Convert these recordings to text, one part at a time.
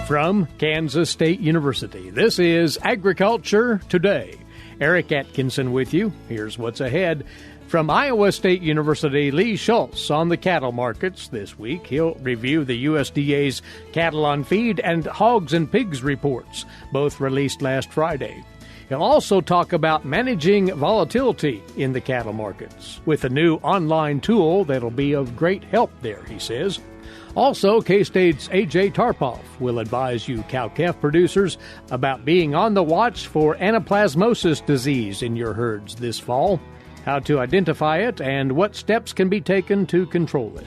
From Kansas State University, this is Agriculture Today. Eric Atkinson with you. Here's what's ahead. From Iowa State University, Lee Schulz on the cattle markets this week. He'll review the USDA's Cattle on Feed and Hogs and Pigs reports, both released last Friday. He'll also talk about managing volatility in the cattle markets with a new online tool that'll be of great help there, he says. Also, K-State's A.J. Tarpoff will advise you cow-calf producers about being on the watch for Anaplasmosis Disease in your herds this fall, how to identify it, and what steps can be taken to control it.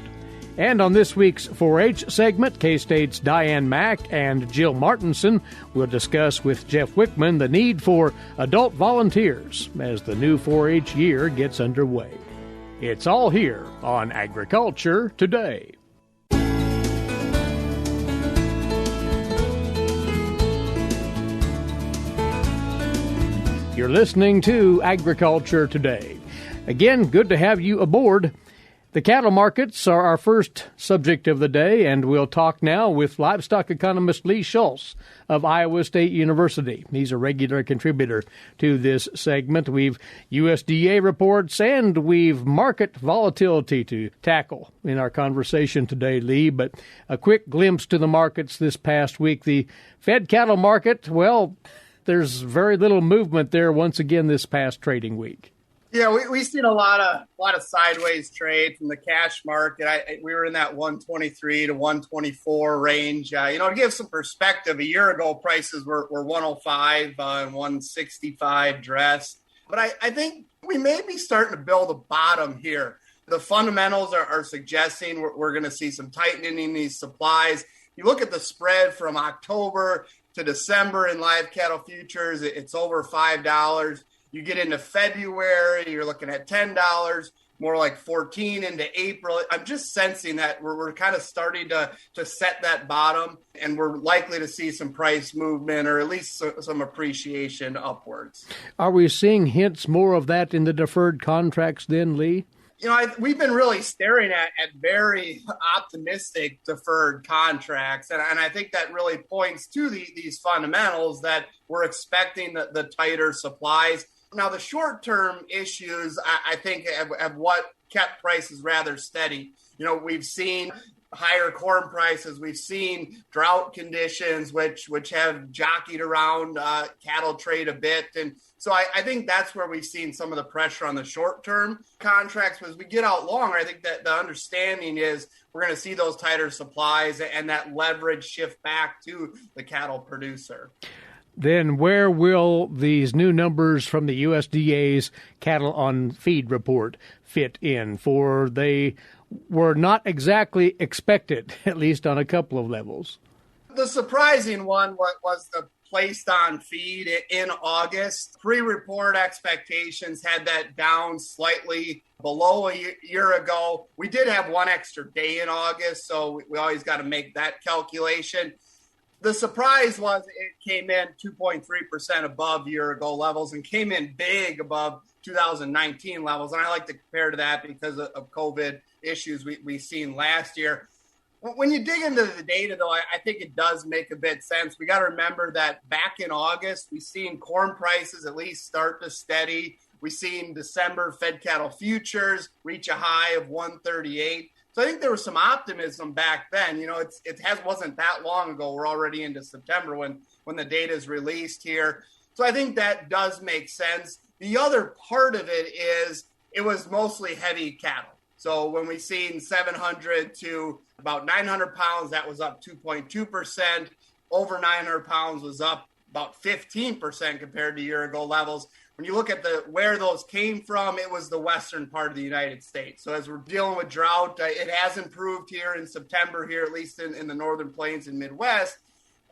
And on this week's 4-H segment, K-State's Diane Mack and Jill Martinson will discuss with Jeff Wickman the need for adult volunteers as the new 4-H year gets underway. It's all here on Agriculture Today. You're listening to Agriculture Today. Again, good to have you aboard. The cattle markets are our first subject of the day, and we'll talk now with livestock economist Lee Schulz of Iowa State University. He's a regular contributor to this segment. We've USDA reports and we've market volatility to tackle in our conversation today, Lee. But a quick glimpse to the markets this past week. The fed cattle market, well, there's very little movement there once again this past trading week. Yeah, we've seen a lot of sideways trade from the cash market. We were in that 123 to 124 range. To give some perspective, a year ago prices were 105 and 165 dressed. But I think we may be starting to build a bottom here. The fundamentals are suggesting we're going to see some tightening in these supplies. You look at the spread from October to December in live cattle futures, it's over $5. You get into February, you're looking at $10, more like $14 into April. I'm just sensing that we're kind of starting to set that bottom, and we're likely to see some price movement or at least some appreciation upwards. Are we seeing hints more of that in the deferred contracts then, Lee? We've been really staring at very optimistic deferred contracts, and I think that really points to these fundamentals that we're expecting the tighter supplies. Now, the short-term issues, I think, have what kept prices rather steady. We've seen higher corn prices. We've seen drought conditions, which have jockeyed around cattle trade a bit. And so I think that's where we've seen some of the pressure on the short-term contracts. But as we get out longer, I think that the understanding is we're going to see those tighter supplies and that leverage shift back to the cattle producer. Then where will these new numbers from the USDA's Cattle on Feed report fit in? For they were not exactly expected, at least on a couple of levels. The surprising one was the placed on feed in August. Pre-report expectations had that down slightly below a year ago. We did have one extra day in August, so we always got to make that calculation. The surprise was it came in 2.3% above year-ago levels and came in big above 2019 levels. And I like to compare to that because of COVID issues we've seen last year. When you dig into the data, though, I think it does make a bit sense. We got to remember that back in August, we've seen corn prices at least start to steady. We've seen December fed cattle futures reach a high of 138. So I think there was some optimism back then. Wasn't that long ago. We're already into September when the data is released here. So I think that does make sense. The other part of it is it was mostly heavy cattle. So when we seen 700 to about 900 pounds, that was up 2.2%. Over 900 pounds was up about 15% compared to year-ago levels. When you look at where those came from, it was the western part of the United States. So as we're dealing with drought, it has improved here in September here, at least in the northern plains and Midwest.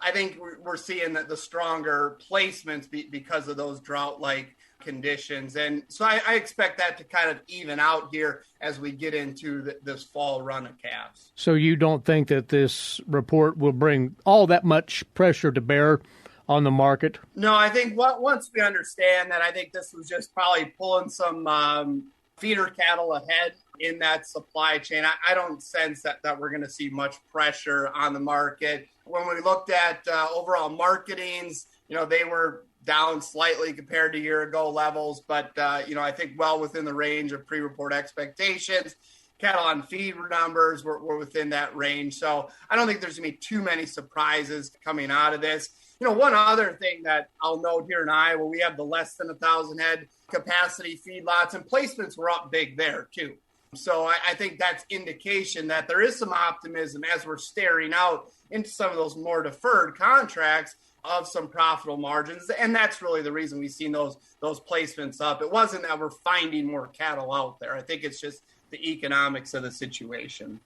I think we're seeing the stronger placements because of those drought-like conditions. And so I expect that to kind of even out here as we get into this fall run of calves. So you don't think that this report will bring all that much pressure to bear on the market? No, I think once we understand that, I think this was just probably pulling some feeder cattle ahead in that supply chain. I don't sense that we're going to see much pressure on the market. When we looked at overall marketings, they were down slightly compared to year ago levels, but, I think well within the range of pre-report expectations. Cattle on feed numbers were within that range. So I don't think there's going to be too many surprises coming out of this. One other thing that I'll note here in Iowa, we have the less than 1,000 head capacity feedlots, and placements were up big there too. So I think that's indication that there is some optimism as we're staring out into some of those more deferred contracts of some profitable margins. And that's really the reason we've seen those placements up. It wasn't that we're finding more cattle out there. I think it's just the economics of the situation.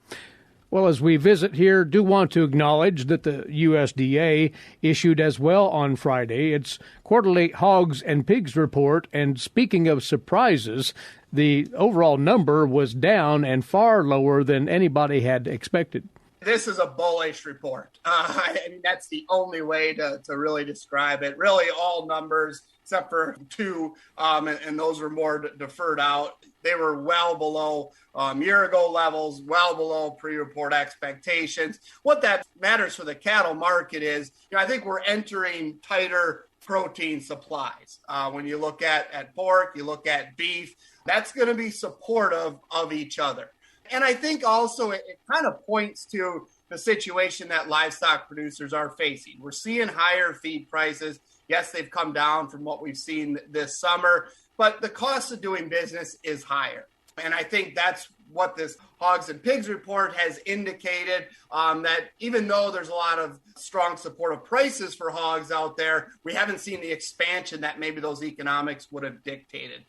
Well, as we visit here, do want to acknowledge that the USDA issued as well on Friday its quarterly Hogs and Pigs report. And speaking of surprises, the overall number was down and far lower than anybody had expected. This is a bullish report. That's the only way to really describe it. Really, all numbers except for two, and those were more deferred out. They were well below year-ago levels, well below pre-report expectations. What that matters for the cattle market is, I think we're entering tighter protein supplies. When you look at pork, you look at beef, that's going to be supportive of each other. And I think also it kind of points to the situation that livestock producers are facing. We're seeing higher feed prices. Yes, they've come down from what we've seen this summer, but the cost of doing business is higher. And I think that's what this Hogs and Pigs report has indicated, that even though there's a lot of strong support of prices for hogs out there, we haven't seen the expansion that maybe those economics would have dictated.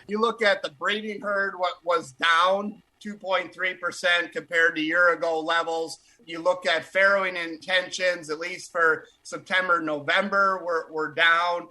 You look at the breeding herd, what was down 2.3% compared to year-ago levels. You look at farrowing intentions, at least for September, November, we're down,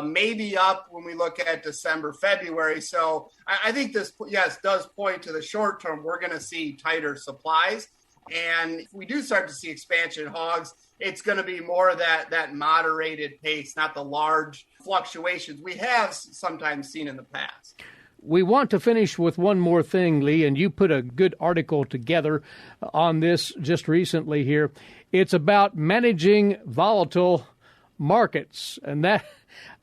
maybe up when we look at December, February. So I think this, yes, does point to the short term. We're going to see tighter supplies. And if we do start to see expansion in hogs, it's going to be more of that moderated pace, not the large fluctuations we have sometimes seen in the past. We want to finish with one more thing, Lee, and you put a good article together on this just recently here. It's about managing volatile markets, and that,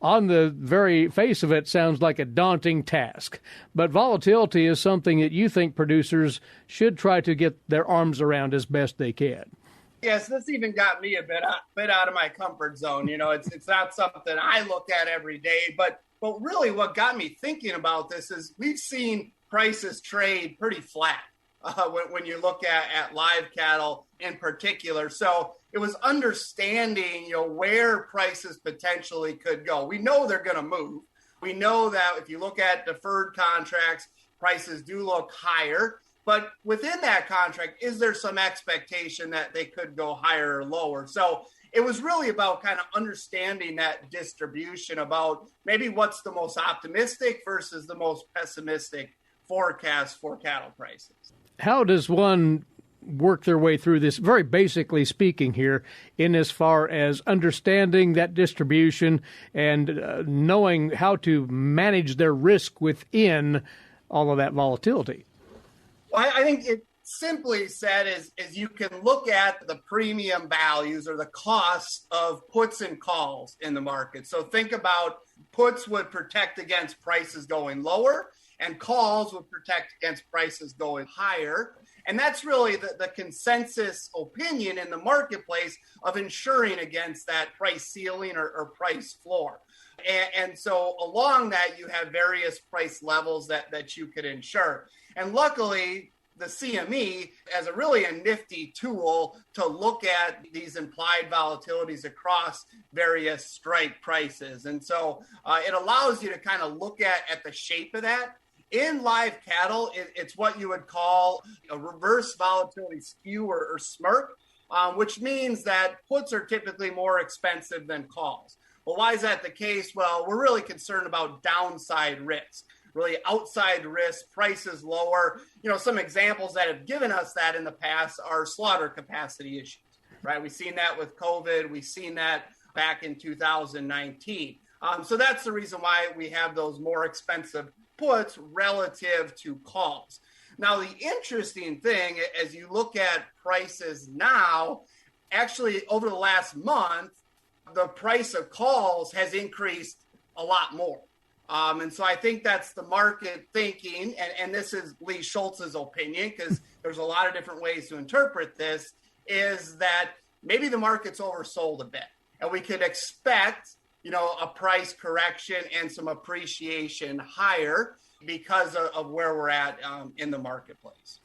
on the very face of it, sounds like a daunting task. But volatility is something that you think producers should try to get their arms around as best they can. Yes, this even got me a bit out of my comfort zone. It's not something I look at every day, but really what got me thinking about this is we've seen prices trade pretty flat when you look at live cattle in particular. So it was understanding, where prices potentially could go. We know they're going to move. We know that if you look at deferred contracts, prices do look higher. But within that contract, is there some expectation that they could go higher or lower? So it was really about kind of understanding that distribution about maybe what's the most optimistic versus the most pessimistic forecast for cattle prices. How does one work their way through this, very basically speaking here, in as far as understanding that distribution and knowing how to manage their risk within all of that volatility? Well, I think it simply said is you can look at the premium values or the costs of puts and calls in the market. So think about puts would protect against prices going lower and calls would protect against prices going higher. And that's really the consensus opinion in the marketplace of insuring against that price ceiling or price floor. And so along that, you have various price levels that you could insure. And luckily, the CME as a nifty tool to look at these implied volatilities across various strike prices. And so it allows you to kind of look at the shape of that. In live cattle, it's what you would call a reverse volatility skew or SMRC, which means that puts are typically more expensive than calls. Well, why is that the case? Well, we're really concerned about downside risk. Really outside risk, prices lower. Some examples that have given us that in the past are slaughter capacity issues, right? We've seen that with COVID. We've seen that back in 2019. So that's the reason why we have those more expensive puts relative to calls. Now, the interesting thing, as you look at prices now, actually over the last month, the price of calls has increased a lot more. And so I think that's the market thinking, and this is Lee Schulz's opinion, because there's a lot of different ways to interpret this, is that maybe the market's oversold a bit. And we could expect, a price correction and some appreciation higher because of where we're at in the marketplace.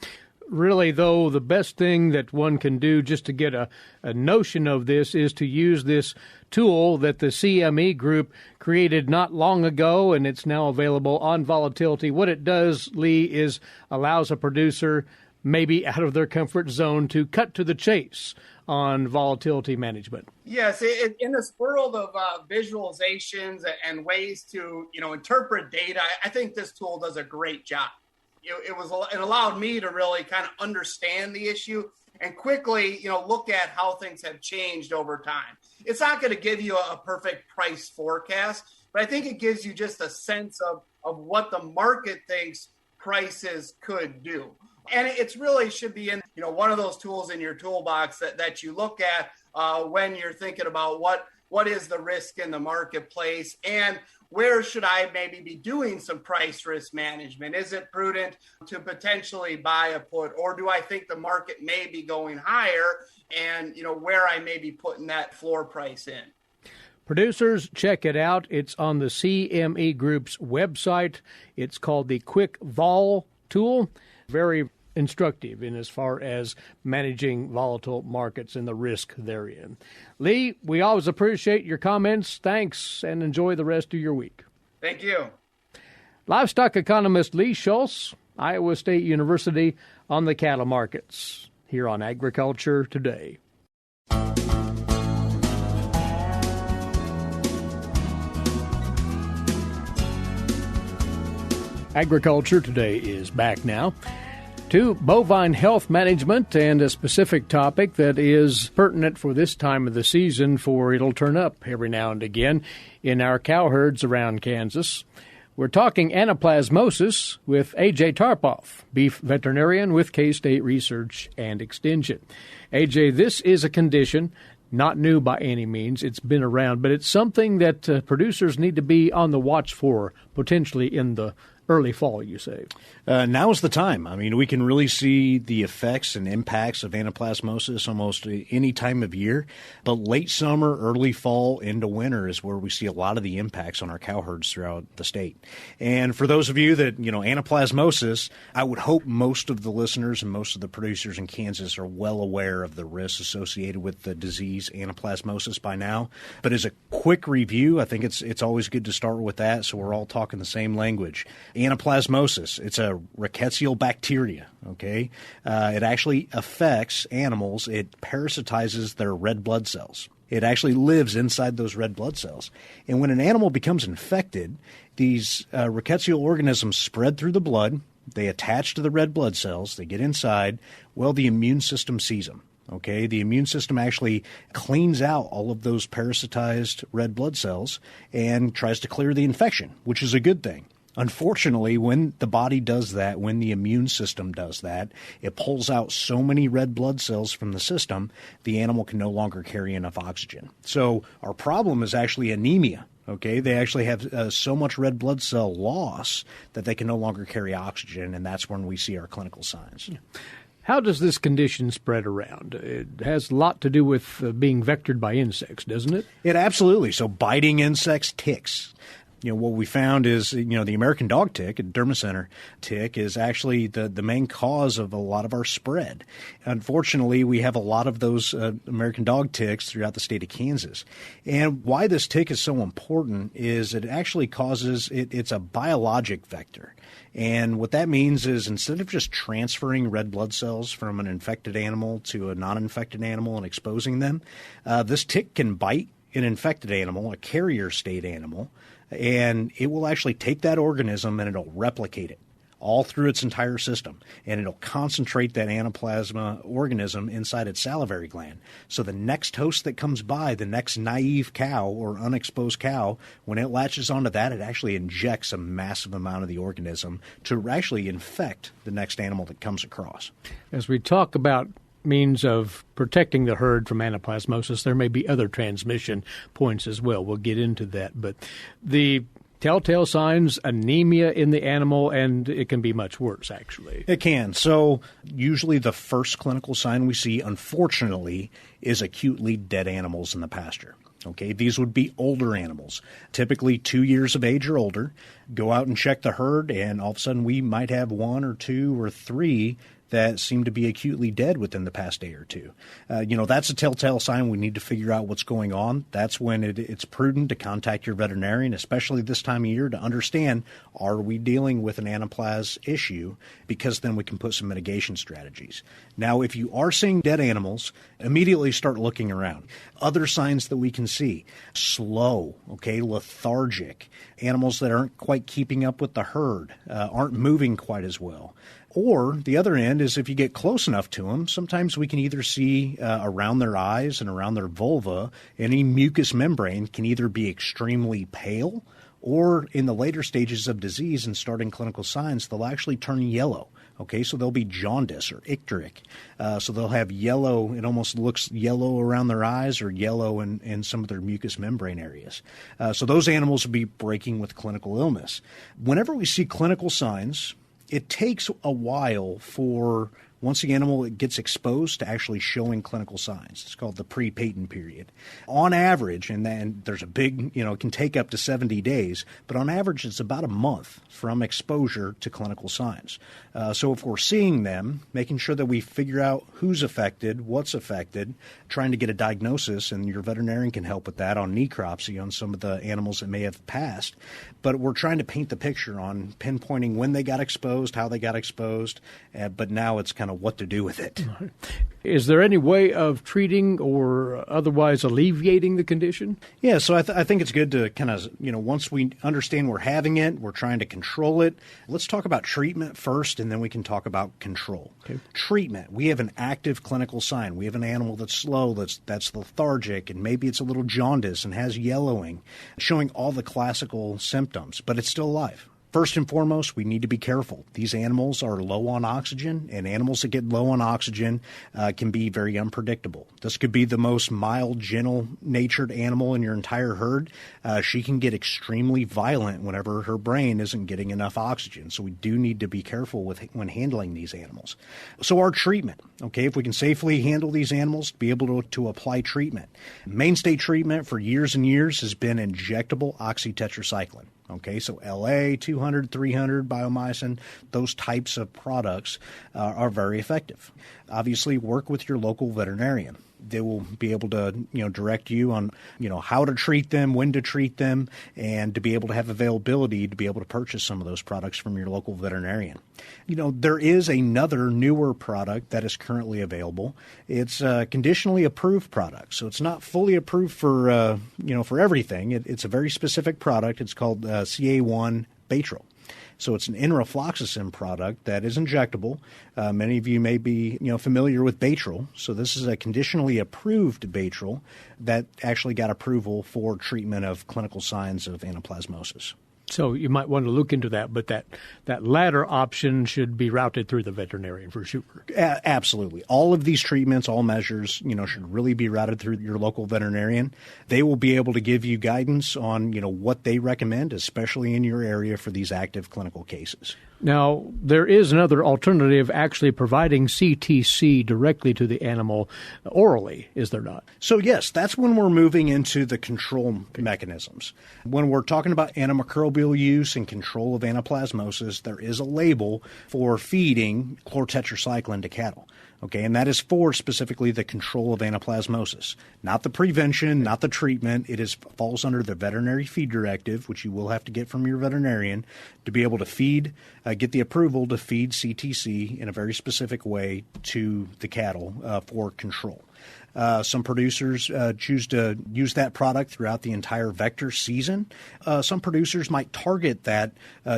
Really, though, the best thing that one can do just to get a notion of this is to use this tool that the CME group created not long ago, and it's now available on volatility. What it does, Lee, is allows a producer maybe out of their comfort zone to cut to the chase on volatility management. Yes, in this world of visualizations and ways to interpret data, I think this tool does a great job. It allowed me to really kind of understand the issue and quickly, look at how things have changed over time. It's not going to give you a perfect price forecast, but I think it gives you just a sense of what the market thinks prices could do. And it really should be in, one of those tools in your toolbox that you look at when you're thinking about what is the risk in the marketplace and where should I maybe be doing some price risk management? Is it prudent to potentially buy a put, or do I think the market may be going higher and, where I may be putting that floor price in? Producers, check it out. It's on the CME Group's website. It's called the Quick Vol tool. Very instructive in as far as managing volatile markets and the risk therein. Lee, we always appreciate your comments. Thanks, and enjoy the rest of your week. Thank you. Livestock economist Lee Schulz, Iowa State University, on the cattle markets, here on Agriculture Today. Agriculture Today is back now to bovine health management and a specific topic that is pertinent for this time of the season, for it'll turn up every now and again in our cow herds around Kansas. We're talking anaplasmosis with A.J. Tarpoff, beef veterinarian with K-State Research and Extension. A.J., this is a condition not new by any means. It's been around, but it's something that producers need to be on the watch for, potentially in the early fall, you say. Now is the time. I mean, we can really see the effects and impacts of anaplasmosis almost any time of year. But late summer, early fall, into winter is where we see a lot of the impacts on our cow herds throughout the state. And for those of you that, anaplasmosis, I would hope most of the listeners and most of the producers in Kansas are well aware of the risks associated with the disease anaplasmosis by now. But as a quick review, I think it's always good to start with that so we're all talking the same language. Anaplasmosis, it's a rickettsial bacteria, okay? It actually affects animals. It parasitizes their red blood cells. It actually lives inside those red blood cells. And when an animal becomes infected, these rickettsial organisms spread through the blood. They attach to the red blood cells. They get inside. Well, the immune system sees them. Okay, the immune system actually cleans out all of those parasitized red blood cells and tries to clear the infection, which is a good thing. Unfortunately, when the body does that, when the immune system does that, it pulls out so many red blood cells from the system, the animal can no longer carry enough oxygen. So our problem is actually anemia. Okay, they actually have so much red blood cell loss that they can no longer carry oxygen, and that's when we see our clinical signs. How does this condition spread around? It has a lot to do with being vectored by insects, doesn't it? It absolutely. So biting insects, ticks. What we found is, the American dog tick, a dermacentor tick, is actually the main cause of a lot of our spread. Unfortunately, we have a lot of those American dog ticks throughout the state of Kansas. And why this tick is so important is it actually causes, it's a biologic vector. And what that means is instead of just transferring red blood cells from an infected animal to a non-infected animal and exposing them, this tick can bite an infected animal, a carrier state animal, and it will actually take that organism and it'll replicate it all through its entire system, and it'll concentrate that anaplasma organism inside its salivary gland. So the next host that comes by, the next naive cow or unexposed cow, when it latches onto that, it actually injects a massive amount of the organism to actually infect the next animal that comes across. As we talk about means of protecting the herd from anaplasmosis, there may be other transmission points as well. We'll get into that. But the telltale signs, anemia in the animal, and it can be much worse, actually. It can. So usually the first clinical sign we see, unfortunately, is acutely dead animals in the pasture. Okay, these would be older animals, typically 2 years of age or older. Go out and check the herd, and all of a sudden we might have 1 or 2 or 3 that seem to be acutely dead within the past day or two. That's a telltale sign. We need to figure out what's going on. That's when it's prudent to contact your veterinarian, especially this time of year, to understand, are we dealing with an anaplas issue? Because then we can put some mitigation strategies. Now, if you are seeing dead animals, immediately start looking around. Other signs that we can see: slow, lethargic, animals that aren't quite keeping up with the herd, aren't moving quite as well. Or the other end is if you get close enough to them, sometimes we can either see around their eyes and around their vulva, any mucous membrane can either be extremely pale, or in the later stages of disease and starting clinical signs, they'll actually turn yellow. So they'll be jaundice or icteric. So they'll have yellow. It almost looks yellow around their eyes or yellow in some of their mucous membrane areas. So those animals will be breaking with clinical illness. Whenever we see clinical signs, it takes a while for once the animal gets exposed to actually showing clinical signs. It's called the pre-patent period. On average, and then there's a big, it can take up to 70 days, but on average it's about a month from exposure to clinical signs. So if we're seeing them, making sure that we figure out who's affected, what's affected, trying to get a diagnosis, and your veterinarian can help with that on necropsy on some of the animals that may have passed. But we're trying to paint the picture on pinpointing when they got exposed, how they got exposed, but now it's kind of what to do with it. Is there any way of treating or otherwise alleviating the condition? Yeah, so I think it's good to kind of, once we understand we're having it, we're trying to control it. Let's talk about treatment first, and then we can talk about control. Okay. Treatment. We have an active clinical sign. We have an animal that's slow, that's lethargic, and maybe it's a little jaundice and has yellowing, showing all the classical symptoms, but it's still alive. First and foremost, we need to be careful. These animals are low on oxygen, and animals that get low on oxygen can be very unpredictable. This could be the most mild, gentle-natured animal in your entire herd. She can get extremely violent whenever her brain isn't getting enough oxygen. So we do need to be careful when handling these animals. So our treatment, if we can safely handle these animals, be able to apply treatment. Mainstay treatment for years and years has been injectable oxytetracycline. So LA, 200, 300, biomycin, those types of products are very effective. Obviously, work with your local veterinarian. They will be able to, direct you on, how to treat them, when to treat them, and to be able to have availability to be able to purchase some of those products from your local veterinarian. There is another newer product that is currently available. It's a conditionally approved product, so it's not fully approved for, for everything. It's a very specific product. It's called CA1 Baytril. So it's an enrofloxacin product that is injectable. Many of you may be familiar with Baytril. So this is a conditionally approved Baytril that actually got approval for treatment of clinical signs of anaplasmosis. So you might want to look into that, but that latter option should be routed through the veterinarian for sure. Absolutely. All of these treatments, all measures, should really be routed through your local veterinarian. They will be able to give you guidance on, what they recommend, especially in your area for these active clinical cases. Now, there is another alternative, actually providing CTC directly to the animal orally, is there not? So, yes, that's when we're moving into the control mechanisms. When we're talking about antimicrobial use and control of anaplasmosis, there is a label for feeding chlortetracycline to cattle. And that is for specifically the control of anaplasmosis, not the prevention, not the treatment. It falls under the veterinary feed directive, which you will have to get from your veterinarian to be able to feed, get the approval to feed CTC in a very specific way to the cattle for control. Some producers choose to use that product throughout the entire vector season. Some producers might target that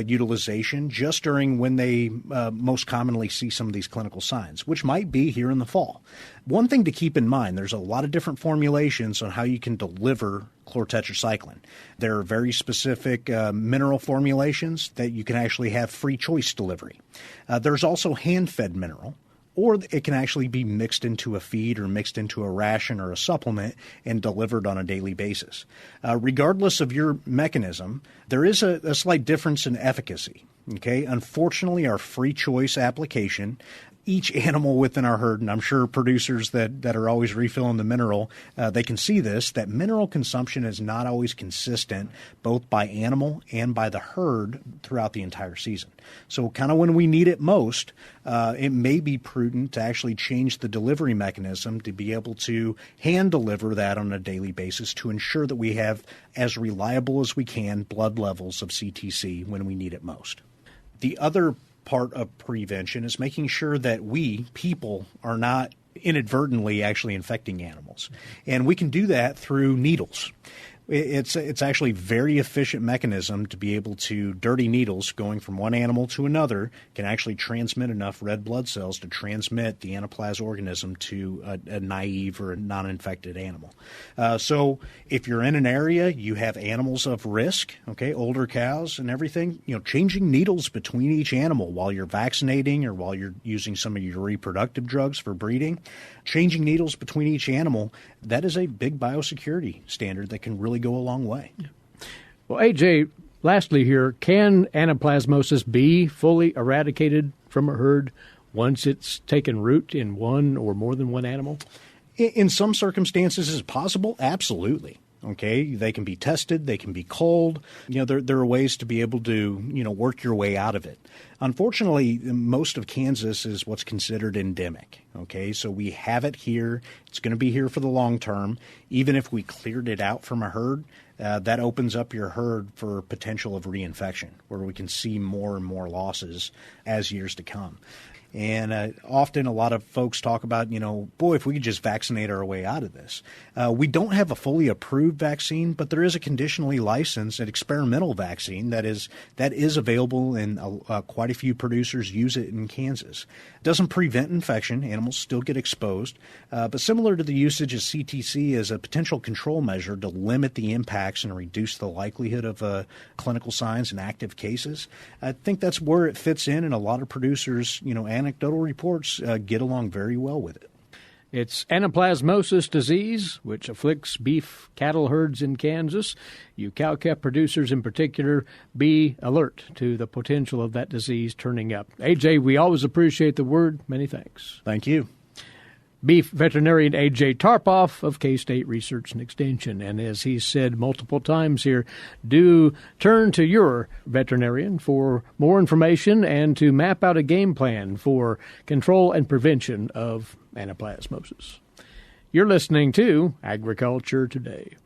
utilization just during when they most commonly see some of these clinical signs, which might be here in the fall. One thing to keep in mind, there's a lot of different formulations on how you can deliver chlortetracycline. There are very specific mineral formulations that you can actually have free choice delivery. There's also hand-fed mineral, or it can actually be mixed into a feed or mixed into a ration or a supplement and delivered on a daily basis. Regardless of your mechanism, there is a slight difference in efficacy. Okay, unfortunately, our free choice application, each animal within our herd, and I'm sure producers that are always refilling the mineral, they can see this, that mineral consumption is not always consistent both by animal and by the herd throughout the entire season. So kind of when we need it most, it may be prudent to actually change the delivery mechanism to be able to hand deliver that on a daily basis to ensure that we have as reliable as we can blood levels of CTC when we need it most. The other part of prevention is making sure that we, people, are not inadvertently actually infecting animals. And we can do that through needles. It's actually a very efficient mechanism to be able to dirty needles going from one animal to another can actually transmit enough red blood cells to transmit the anaplasmosis organism to a naive or a non-infected animal. So if you're in an area, you have animals of risk, okay, older cows and everything, changing needles between each animal while you're vaccinating or while you're using some of your reproductive drugs for breeding, changing needles between each animal, that is a big biosecurity standard that can really go a long way. Well, AJ, lastly here, can anaplasmosis be fully eradicated from a herd once it's taken root in one or more than one animal? In some circumstances, is it possible? Absolutely. Okay, they can be tested, they can be culled. There are ways to be able to, work your way out of it. Unfortunately, most of Kansas is what's considered endemic. Okay, so we have it here. It's going to be here for the long term. Even if we cleared it out from a herd, that opens up your herd for potential of reinfection, where we can see more and more losses as years to come. And often a lot of folks talk about, boy, if we could just vaccinate our way out of this. We don't have a fully approved vaccine, but there is a conditionally licensed and experimental vaccine that is available, and quite a few producers use it in Kansas. It doesn't prevent infection. Animals still get exposed. But similar to the usage of CTC as a potential control measure to limit the impacts and reduce the likelihood of clinical signs and active cases, I think that's where it fits in, and a lot of producers, anecdotal reports get along very well with it. It's Anaplasmosis Disease, which afflicts beef cattle herds in Kansas. You cow-calf producers in particular, be alert to the potential of that disease turning up. AJ, we always appreciate the word. Many thanks. Thank you. Beef veterinarian A.J. Tarpoff of K-State Research and Extension. And as he said multiple times here, do turn to your veterinarian for more information and to map out a game plan for control and prevention of anaplasmosis. You're listening to Agriculture Today.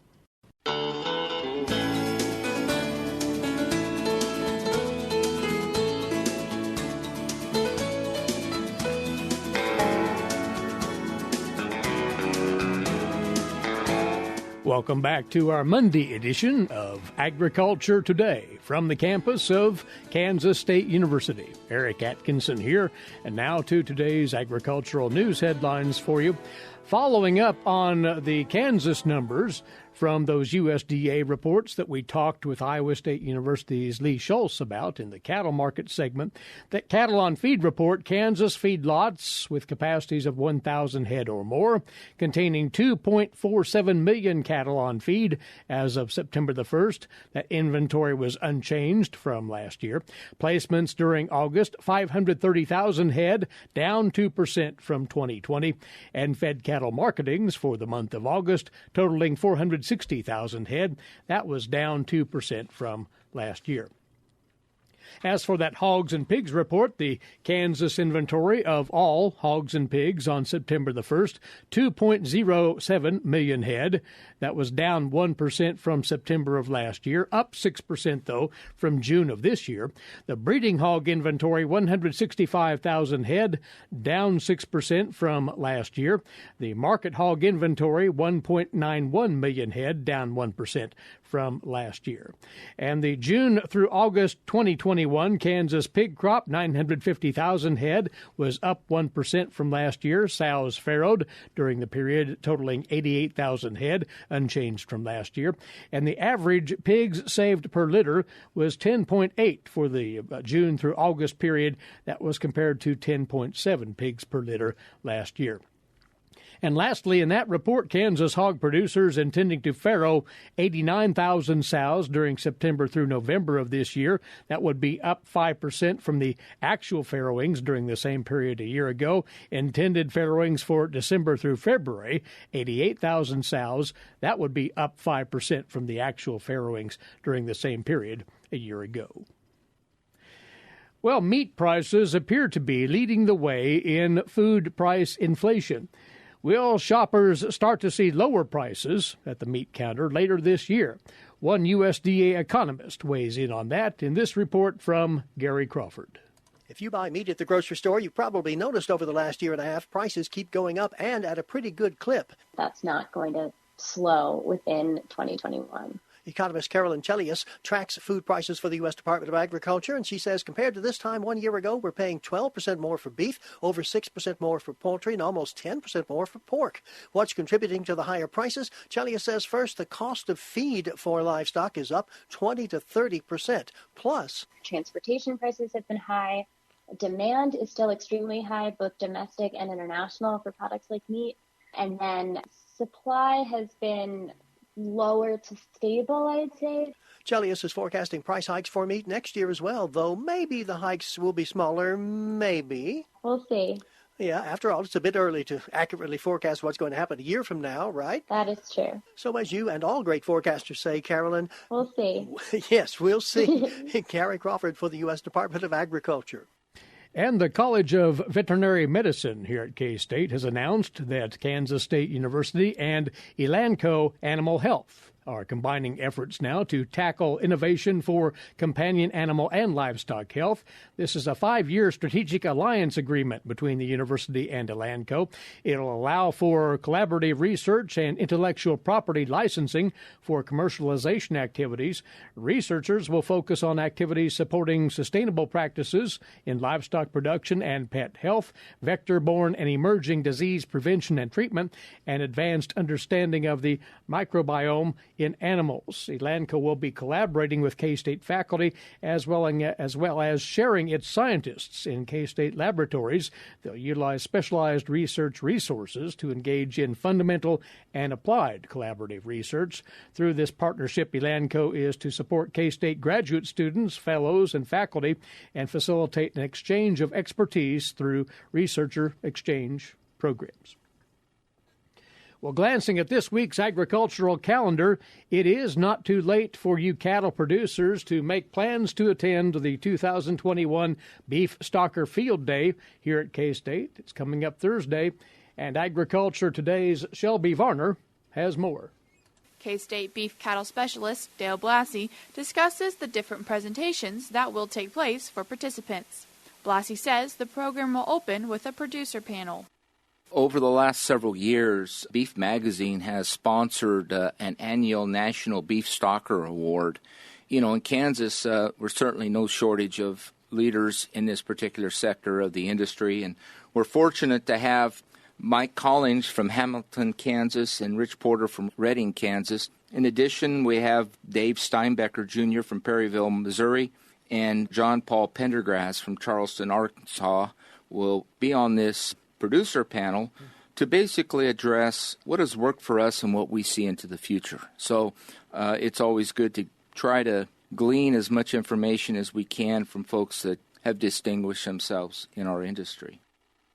Welcome back to our Monday edition of Agriculture Today from the campus of Kansas State University. Eric Atkinson here, and now to today's agricultural news headlines for you. Following up on the Kansas numbers from those USDA reports that we talked with Iowa State University's Lee Schulz about in the cattle market segment, that Cattle on Feed report, Kansas feedlots with capacities of 1,000 head or more, containing 2.47 million cattle on feed as of September the 1st. That inventory was unchanged from last year. Placements during August, 530,000 head, down 2% from 2020, and fed cattle marketings for the month of August, totaling 460,000 head. That was down 2% from last year. As for that Hogs and Pigs report, the Kansas inventory of all hogs and pigs on September the 1st, 2.07 million head. That was down 1% from September of last year, up 6%, though, from June of this year. The breeding hog inventory, 165,000 head, down 6% from last year. The market hog inventory, 1.91 million head, down 1% from last year. And the June through August 2021 Kansas pig crop, 950,000 head, was up 1% from last year. Sows farrowed during the period, totaling 88,000 head, unchanged from last year. And the average pigs saved per litter was 10.8 for the June through August period. That was compared to 10.7 pigs per litter last year. And lastly, in that report, Kansas hog producers intending to farrow 89,000 sows during September through November of this year. That would be up 5% from the actual farrowings during the same period a year ago. Intended farrowings for December through February, 88,000 sows. That would be up 5% from the actual farrowings during the same period a year ago. Well, meat prices appear to be leading the way in food price inflation. Will shoppers start to see lower prices at the meat counter later this year? One USDA economist weighs in on that in this report from Gary Crawford. If you buy meat at the grocery store, you've probably noticed over the last year and a half, prices keep going up and at a pretty good clip. That's not going to slow within 2021. Economist Carolyn Chelius tracks food prices for the U.S. Department of Agriculture, and she says compared to this time 1 year ago, we're paying 12% more for beef, over 6% more for poultry, and almost 10% more for pork. What's contributing to the higher prices? Chelius says first, the cost of feed for livestock is up 20 to 30%. Plus, transportation prices have been high. Demand is still extremely high, both domestic and international, for products like meat. And then supply has been lower to stable, I'd say. Chelius is forecasting price hikes for meat next year as well, though maybe the hikes will be smaller, maybe. We'll see. Yeah, after all, it's a bit early to accurately forecast what's going to happen a year from now, right? That is true. So as you and all great forecasters say, Carolyn... We'll see. Yes, we'll see. Gary Crawford for the U.S. Department of Agriculture. And the College of Veterinary Medicine here at K-State has announced that Kansas State University and Elanco Animal Health are combining efforts now to tackle innovation for companion animal and livestock health. This is a 5-year strategic alliance agreement between the university and Elanco. It'll allow for collaborative research and intellectual property licensing for commercialization activities. Researchers will focus on activities supporting sustainable practices in livestock production and pet health, vector-borne and emerging disease prevention and treatment, and advanced understanding of the microbiome in animals. Elanco will be collaborating with K-State faculty as well as sharing its scientists in K-State laboratories. They'll utilize specialized research resources to engage in fundamental and applied collaborative research. Through this partnership, Elanco is to support K-State graduate students, fellows, and faculty and facilitate an exchange of expertise through researcher exchange programs. Well, glancing at this week's agricultural calendar, it is not too late for you cattle producers to make plans to attend the 2021 Beef Stocker Field Day here at K-State. It's coming up Thursday, and Agriculture Today's Shelby Varner has more. K-State beef cattle specialist Dale Blassie discusses the different presentations that will take place for participants. Blassie says the program will open with a producer panel. Over the last several years, Beef Magazine has sponsored an annual National Beef Stocker Award. You know, in Kansas, we're certainly no shortage of leaders in this particular sector of the industry, and we're fortunate to have Mike Collins from Hamilton, Kansas, and Rich Porter from Redding, Kansas. In addition, we have Dave Steinbecker Jr. from Perryville, Missouri, and John Paul Pendergrass from Charleston, Arkansas will be on this producer panel to basically address what has worked for us and what we see into the future. So it's always good to try to glean as much information as we can from folks that have distinguished themselves in our industry.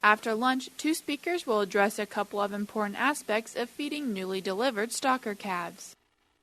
After lunch, 2 speakers will address a couple of important aspects of feeding newly delivered stocker calves.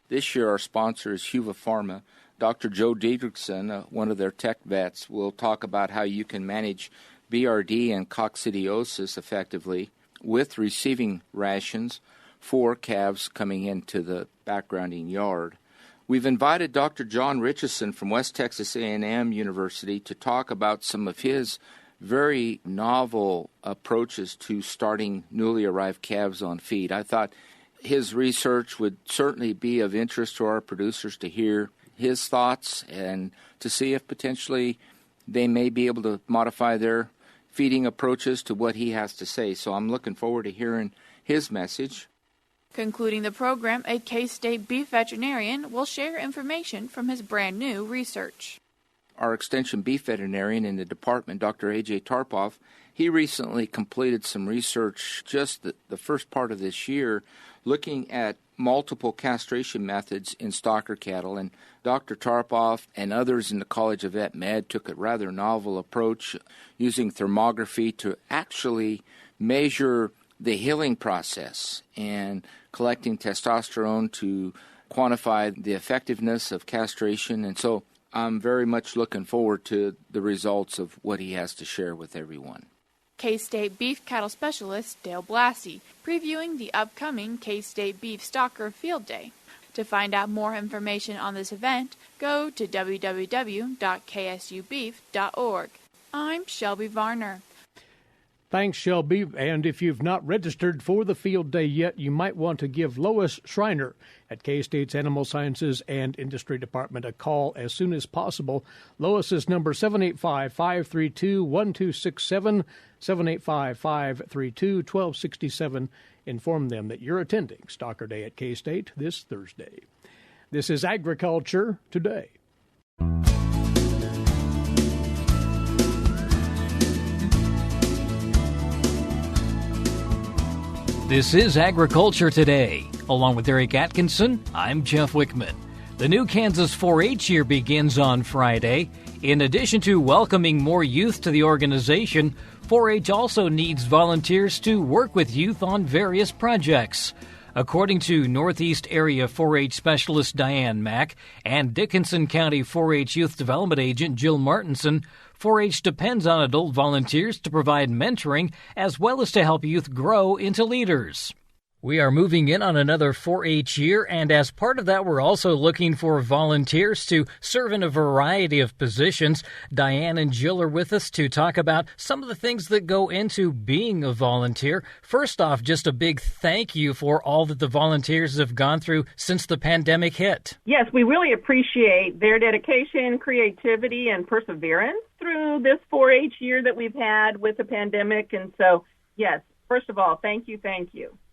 This year our sponsor is Huva Pharma. Dr. Joe Dickinson, one of their tech vets, will talk about how you can manage BRD and coccidiosis effectively with receiving rations for calves coming into the backgrounding yard. We've invited Dr. John Richardson from West Texas A&M University to talk about some of his very novel approaches to starting newly arrived calves on feed. I thought his research would certainly be of interest to our producers to hear his thoughts and to see if potentially they may be able to modify their feeding approaches to what he has to say. So I'm looking forward to hearing his message. Concluding the program, a K-State beef veterinarian will share information from his brand new research. Our extension beef veterinarian in the department, Dr. A.J. Tarpoff, he recently completed some research just the first part of this year looking at multiple castration methods in stocker cattle. And Dr. Tarpoff and others in the College of Vet Med took a rather novel approach using thermography to actually measure the healing process and collecting testosterone to quantify the effectiveness of castration. And so I'm very much looking forward to the results of what he has to share with everyone. K-State beef cattle specialist Dale Blassie, previewing the upcoming K-State Beef Stalker Field Day. To find out more information on this event, go to www.ksubeef.org. I'm Shelby Varner. Thanks, Shelby. And if you've not registered for the field day yet, you might want to give Lois Schreiner at K-State's Animal Sciences and Industry Department a call as soon as possible. Lois's number 785-532-1267, 785-532-1267. Inform them that you're attending Stalker Day at K-State this Thursday. This is Agriculture Today. This is Agriculture Today. Along with Eric Atkinson, I'm Jeff Wickman. The new Kansas 4-H year begins on Friday. In addition to welcoming more youth to the organization, 4-H also needs volunteers to work with youth on various projects. According to Northeast Area 4-H Specialist Diane Mack and Dickinson County 4-H Youth Development Agent Jill Martinson, 4-H depends on adult volunteers to provide mentoring as well as to help youth grow into leaders. We are moving in on another 4-H year, and as part of that, we're also looking for volunteers to serve in a variety of positions. Diane and Jill are with us to talk about some of the things that go into being a volunteer. First off, just a big thank you for all that the volunteers have gone through since the pandemic hit. Yes, we really appreciate their dedication, creativity, and perseverance through this 4-H year that we've had with the pandemic. And so, yes, first of all, thank you.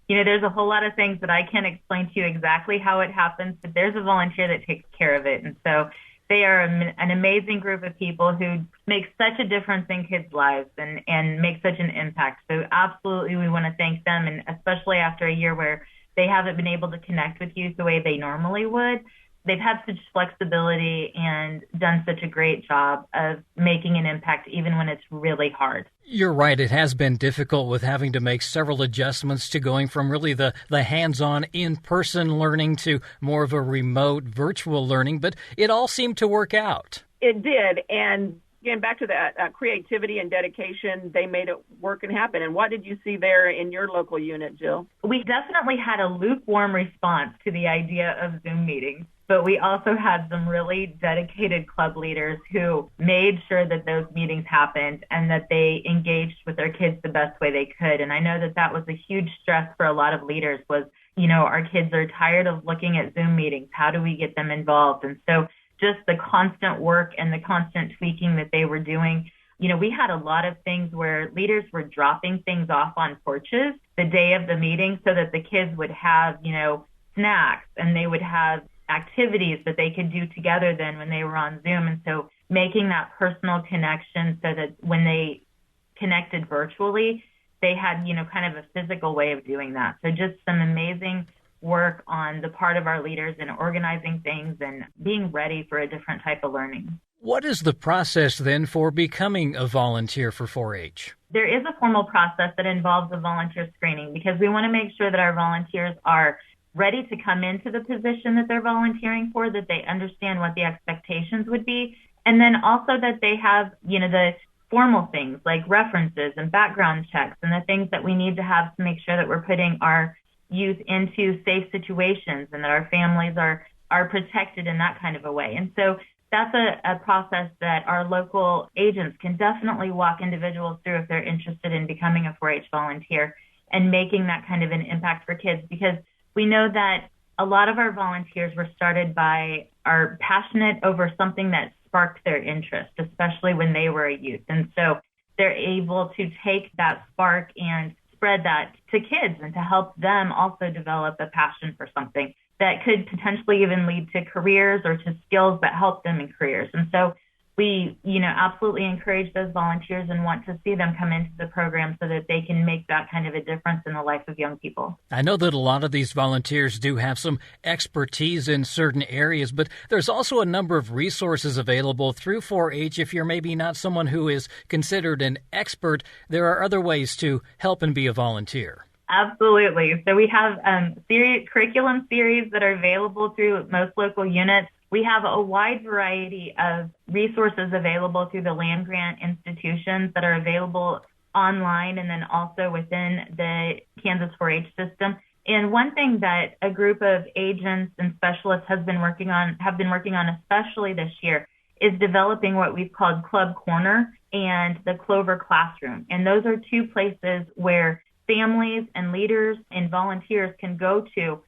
You know, there's a whole lot of things that I can't explain to you exactly how it happens, but there's a volunteer that takes care of it. And so they are an amazing group of people who make such a difference in kids' lives and make such an impact. So absolutely we want to thank them, and especially after a year where they haven't been able to connect with youth the way they normally would. They've had such flexibility and done such a great job of making an impact even when it's really hard. You're right. It has been difficult with having to make several adjustments to going from really the hands-on in-person learning to more of a remote virtual learning, but it all seemed to work out. It did. And getting back to that creativity and dedication, they made it work and happen. And what did you see there in your local unit, Jill? We definitely had a lukewarm response to the idea of Zoom meetings. But we also had some really dedicated club leaders who made sure that those meetings happened and that they engaged with their kids the best way they could. And I know that that was a huge stress for a lot of leaders was, you know, our kids are tired of looking at Zoom meetings. How do we get them involved? And so just the constant work and the constant tweaking that they were doing. You know, we had a lot of things where leaders were dropping things off on porches the day of the meeting so that the kids would have, you know, snacks and they would have activities that they could do together then when they were on Zoom. And so making that personal connection so that when they connected virtually, they had, you know, kind of a physical way of doing that. So just some amazing work on the part of our leaders in organizing things and being ready for a different type of learning. What is the process then for becoming a volunteer for 4-H? There is a formal process that involves a volunteer screening because we want to make sure that our volunteers are ready to come into the position that they're volunteering for, that they understand what the expectations would be, and then also that they have, the formal things like references and background checks and the things that we need to have to make sure that we're putting our youth into safe situations and that our families are protected in that kind of a way. And so that's a process that our local agents can definitely walk individuals through if they're interested in becoming a 4-H volunteer and making that kind of an impact for kids, because we know that a lot of our volunteers were started are passionate over something that sparked their interest, especially when they were a youth. And so they're able to take that spark and spread that to kids and to help them also develop a passion for something that could potentially even lead to careers or to skills that help them in careers. And so we, absolutely encourage those volunteers and want to see them come into the program so that they can make that kind of a difference in the life of young people. I know that a lot of these volunteers do have some expertise in certain areas, but there's also a number of resources available through 4-H. If you're maybe not someone who is considered an expert, there are other ways to help and be a volunteer. Absolutely. So we have curriculum series that are available through most local units. We have a wide variety of resources available through the land grant institutions that are available online and then also within the Kansas 4-H system. And one thing that a group of agents and specialists have been working on especially this year is developing what we've called Club Corner and the Clover Classroom. And those are two places where families and leaders and volunteers can go to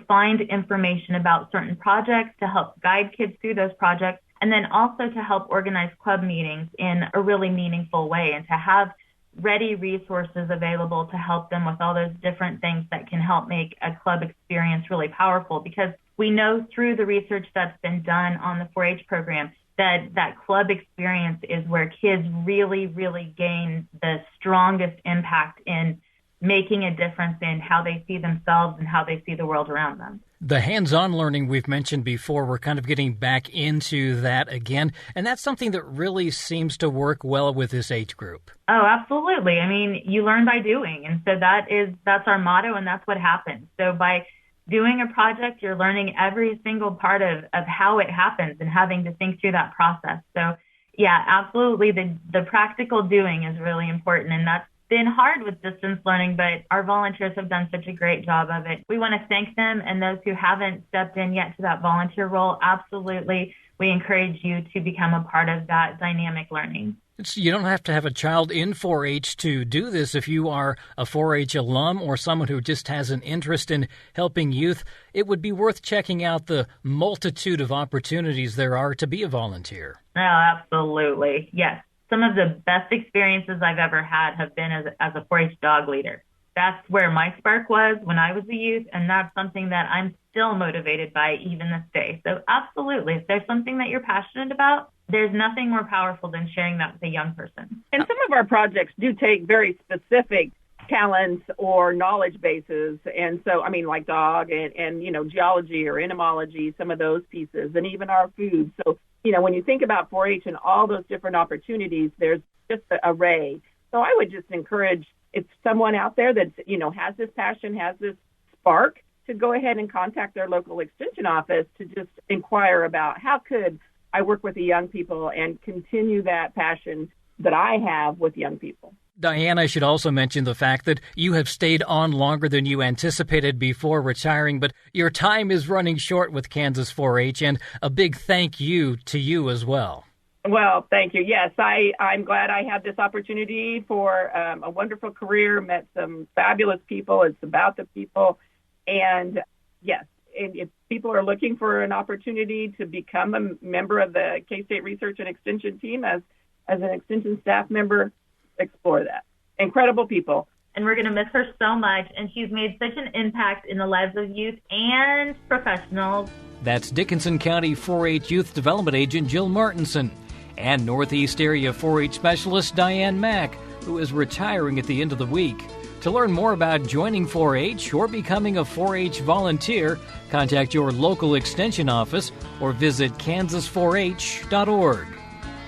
find information about certain projects, to help guide kids through those projects, and then also to help organize club meetings in a really meaningful way and to have ready resources available to help them with all those different things that can help make a club experience really powerful. Because we know through the research that's been done on the 4-H program that club experience is where kids really, really gain the strongest impact in making a difference in how they see themselves and how they see the world around them. The hands-on learning we've mentioned before, we're kind of getting back into that again, and that's something that really seems to work well with this age group. Oh, absolutely. I mean, you learn by doing, and so that's our motto, and that's what happens. So by doing a project, you're learning every single part of how it happens and having to think through that process. So, yeah, absolutely, the practical doing is really important, and that's been hard with distance learning, but our volunteers have done such a great job of it. We want to thank them, and those who haven't stepped in yet to that volunteer role, absolutely, we encourage you to become a part of that dynamic learning. You don't have to have a child in 4-H to do this. If you are a 4-H alum or someone who just has an interest in helping youth, it would be worth checking out the multitude of opportunities there are to be a volunteer. Oh, absolutely. Yes. Some of the best experiences I've ever had have been as a 4-H dog leader. That's where my spark was when I was a youth, and that's something that I'm still motivated by even this day. So absolutely, if there's something that you're passionate about, there's nothing more powerful than sharing that with a young person. And some of our projects do take very specific talents or knowledge bases. And so, I mean, like dog and geology or entomology, some of those pieces, and even our food. So, when you think about 4-H and all those different opportunities, there's just an array. So I would just encourage, if someone out there that, has this passion, has this spark, to go ahead and contact their local extension office to just inquire about how could I work with the young people and continue that passion that I have with young people. Diane, I should also mention the fact that you have stayed on longer than you anticipated before retiring, but your time is running short with Kansas 4-H, and a big thank you to you as well. Well, thank you. Yes, I'm glad I had this opportunity for a wonderful career, met some fabulous people. It's about the people. And yes, if people are looking for an opportunity to become a member of the K-State Research and Extension team as an extension staff member, explore that. Incredible people. And we're going to miss her so much. And she's made such an impact in the lives of youth and professionals. That's Dickinson County 4-H Youth Development Agent Jill Martinson and Northeast Area 4-H Specialist Diane Mack, who is retiring at the end of the week. To learn more about joining 4-H or becoming a 4-H volunteer, contact your local extension office or visit kansas4h.org.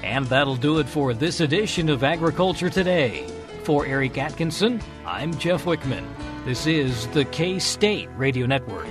And that'll do it for this edition of Agriculture Today. For Eric Atkinson, I'm Jeff Wickman. This is the K-State Radio Network.